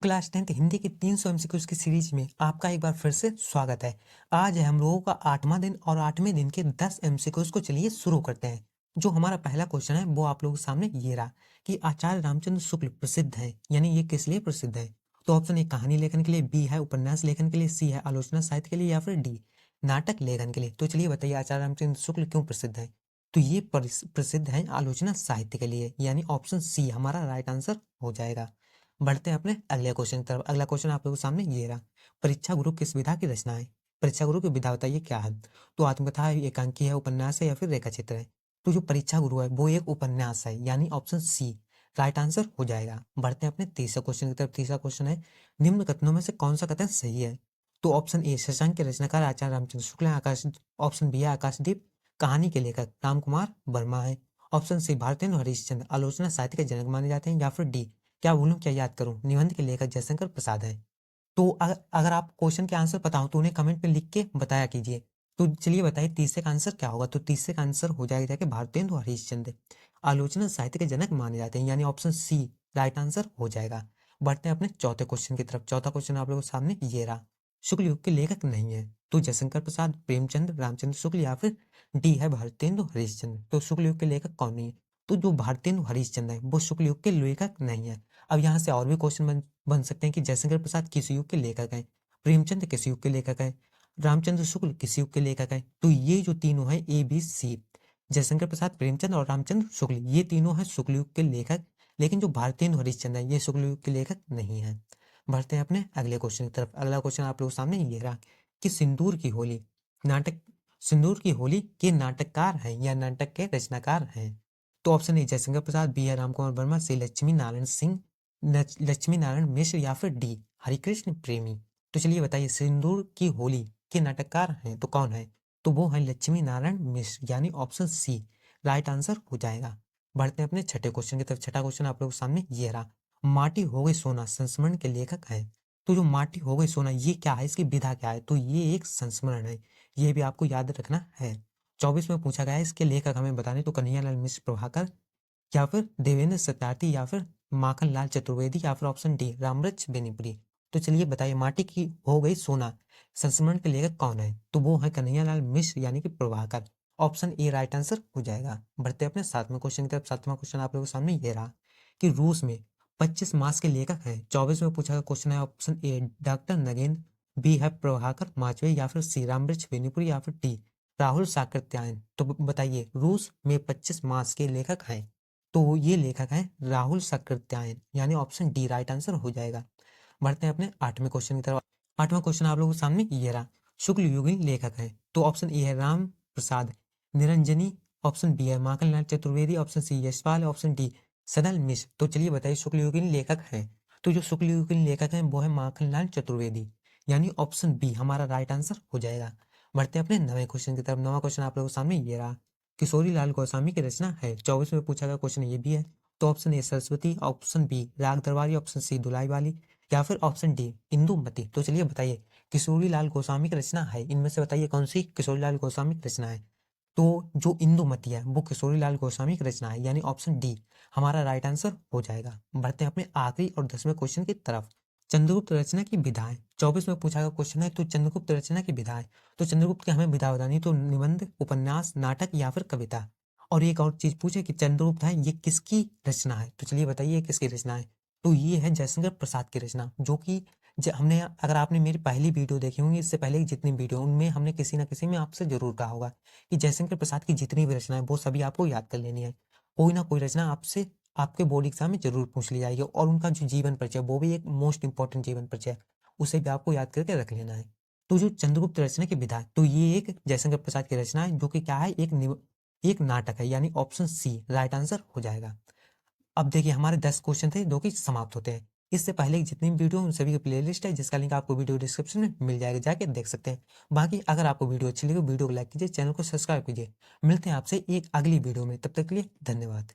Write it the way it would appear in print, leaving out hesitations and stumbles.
Class 10th Hindi के 300 MCQs की series में आपका एक बार फिर से स्वागत है। आज है हम लोगों का 8वां दिन और 8वें दिन के 10 एमसीक्यूज को चलिए शुरू करते हैं। जो हमारा पहला क्वेश्चन है वो आप लोगों के सामने ये रहा कि आचार्य रामचंद्र शुक्ल प्रसिद्ध है, यानी ये किस लिए प्रसिद्ध है। तो ऑप्शन ए कहानी लेखन के लिए, बी है उपन्यास लेखन के लिए, सी है आलोचना साहित्य के लिए, या फिर डी नाटक लेखन के लिए। तो चलिए बताइए आचार्य रामचंद्र शुक्ल क्यों प्रसिद्ध है। तो ये प्रसिद्ध है आलोचना साहित्य के लिए, यानी ऑप्शन सी हमारा राइट आंसर हो जाएगा। बढ़ते हैं अपने अगले क्वेश्चन की तरफ। अगला क्वेश्चन आप लोगों के सामने ये रहा, परीक्षा गुरु किस विधा की रचना है। परीक्षा गुरु की विधा बताइए क्या है। तो आत्मकथा है, एकांकी है, उपन्यास है, या फिर रेखा चित्र है। तो जो परीक्षा गुरु है वो एक उपन्यास है, यानी ऑप्शन सी राइट आंसर हो जाएगा। बढ़ते हैं अपने तीसरे क्वेश्चन की तरफ। तीसरा क्वेश्चन है, निम्न कथनों में से कौन सा कथन सही है। तो ऑप्शन ए शशांक के रचनाकार आचार्य रामचंद्र शुक्ल हैं, आकाश। ऑप्शन बी है आकाशदीप कहानी के लेखक राम कुमार वर्मा है। ऑप्शन सी भारतेंदु हरिश्चंद्र आलोचना साहित्य के जनक माने जाते हैं, या फिर डी क्या बोलूं क्या याद करूं निबंध के लेखक जयशंकर प्रसाद है। तो अगर आप क्वेश्चन के आंसर पता हो तो उन्हें कमेंट में लिख के बताया कीजिए। तो चलिए बताइए तीसरे का आंसर क्या होगा। तो तीसरे का आंसर हो जाएगा कि भारतेंदु हरिश्चंद्र आलोचना साहित्य के जनक माने जाते हैं, यानी ऑप्शन सी राइट आंसर हो जाएगा। बढ़ते हैं अपने चौथे क्वेश्चन की तरफ। चौथा क्वेश्चन आप लोगों के सामने ये रहा, शुक्ल युग के लेखक नहीं है। तो जयशंकर प्रसाद, प्रेमचंद, रामचंद्र शुक्ल, या फिर डी है भारतेंदु हरिश्चंद्र। तो शुक्ल युग के लेखक कौन नहीं है। तो जो भारतेंदु हरिश्चंद्र है वो शुक्ल युग के लेखक नहीं है। अब यहाँ से और भी क्वेश्चन बन सकते हैं कि जयशंकर प्रसाद किस युग के लेखक हैं, प्रेमचंद किस युग के लेखक हैं, रामचंद्र शुक्ल किस युग के लेखक हैं। तो ये जो तीनों हैं A B C, Jaishankar Prasad, Premchand और रामचंद्र शुक्ल, ये तीनों हैं शुक्ल युग के लेखक। लेकिन जो भारतेंदु हरिश्चंद्र है ये शुक्ल युग के लेखक नहीं है। बढ़ते हैं अपने अगले क्वेश्चन की तरफ। अगला क्वेश्चन आप लोगों के सामने ये रहा कि नाटक सिंदूर की होली के नाटककार हैं या नाटक के रचनाकार हैं। तो option A Jaishankar Prasad, B है राम कुमार वर्मा, सी लक्ष्मी नारायण सिंह, लक्ष्मी नारायण मिश्र, या फिर डी हरिकृष्ण प्रेमी। तो चलिए बताइए सिंदूर की होली के नाटककार हैं तो कौन है। तो वो है लक्ष्मी नारायण मिश्र, यानी ऑप्शन सी राइट आंसर हो जाएगा। बढ़ते हैं अपने छठे क्वेश्चन की तरफ। छठा क्वेश्चन आप लोगों के सामने ये रहा, माटी हो गई सोना संस्मरण के लेखक हैं। तो जो माटी हो गई सोना ये क्या है, इसकी विधा क्या है। तो ये एक संस्मरण है, ये भी आपको याद रखना है। 24 में पूछा गया है इसके लेखक हमें बताने। तो कन्हैयालाल मिश्र प्रभाकर, या फिर देवेंद्र सत्यार्थी, या फिर माखन लाल चतुर्वेदी, या फिर ऑप्शन डी रामवृक्ष बेनीपुरी। तो चलिए बताइए माटी की हो गई सोना संस्मरण के लेखक कौन है। तो वो है कन्हैयालाल मिश्र, यानी कि Prabhakar. Option A right answer हो जाएगा। बढ़ते अपने सातवें क्वेश्चन की तरफ। सातवां क्वेश्चन आप लोगों के सामने ये रहा कि रूस में 25 मास के लेखक हैं। 24 में पूछा गया क्वेश्चन है option A doctor Nagendra, B है प्रभाकर माचवे, या फिर सी रामवृक्ष बेनीपुरी, या फिर डी राहुल साकृत्यायन। तो बताइए रूस में 25 मास के लेखक हैं। तो ये लेखक हैं राहुल साकृत्यायन, यानी ऑप्शन डी राइट आंसर हो जाएगा। बढ़ते हैं अपने आठवें क्वेश्चन की तरफ। आठवां क्वेश्चन आप लोगों के सामने ये रहा, शुक्ल युगीन लेखक हैं। तो ऑप्शन ए है राम प्रसाद निरंजनी, ऑप्शन बी है Makhanlal Chaturvedi, option C Yashpal, option D Sadal Mishra. तो चलिए बताइए शुक्ल युगीन लेखक हैं। तो जो शुक्ल युगीन लेखक हैं वो है माखनलाल चतुर्वेदी, यानी ऑप्शन बी हमारा राइट आंसर हो जाएगा। बढ़ते हैं अपने नवे क्वेश्चन की तरफ। नवा क्वेश्चन आप लोगों के सामने ये रहा, किशोरी लाल गोस्वामी की रचना है। 24 में पूछा गया क्वेश्चन ये भी है। तो option A Saraswati, option B Raag Darbari, option C दुलाई वाली, या फिर ऑप्शन डी इंदुमती। तो चलिए बताइए किशोरी लाल गोस्वामी की रचना है, इनमें से बताइए कौन सी किशोरी लाल गोस्वामी की रचना है। तो जो इंदुमती है वो किशोरी लाल गोस्वामी की रचना है, यानी ऑप्शन डी हमारा राइट आंसर हो जाएगा। बढ़ते हैं अपने आखिरी और 10वें क्वेश्चन की तरफ। चंद्रगुप्त रचना की विधाएं 24 में पूछा गया क्वेश्चन है। तो चंद्रगुप्त रचना की विधाएं, तो चंद्रगुप्त की हमें विधा बतानी। तो निबंध, उपन्यास, नाटक, या फिर कविता। और एक और चीज पूछे कि चंद्रगुप्त है ये किसकी रचना है। तो चलिए बताइए ये किसकी रचना है। तो ये है जयशंकर प्रसाद की रचना, जो कि हमने, अगर आपने मेरी पहली वीडियो देखी होंगी इससे पहले की जितनी वीडियो, उनमें हमने किसी ना किसी में आपसे जरूर कहा होगा कि जयशंकर प्रसाद की जितनी भी रचना है वो सभी आपको याद कर लेनी है। कोई ना कोई रचना आपसे आपके बोर्ड एग्जाम में जरूर पूछ ली जाएगी, और उनका जो जीवन परिचय वो भी एक मोस्ट इंपॉर्टेंट जीवन परिचय, उसे भी आपको याद करके रख लेना है। तो जो चंद्रगुप्त रचना की विधा, तो ये एक जयशंकर प्रसाद की रचना है, जो कि क्या है एक नाटक है, यानी ऑप्शन सी राइट आंसर हो जाएगा। अब देखिए हमारे 10 क्वेश्चन थे जो कि समाप्त होते हैं। इससे पहले की जितनी भी वीडियो उन सभी की प्लेलिस्ट है, जिसका लिंक आपको वीडियो डिस्क्रिप्शन में मिल जाएगा, जाके देख सकते हैं। बाकी अगर आपको वीडियो अच्छी लगी वीडियो को लाइक कीजिए, चैनल को सब्सक्राइब कीजिए। मिलते हैं आपसे एक अगली वीडियो में, तब तक के लिए धन्यवाद।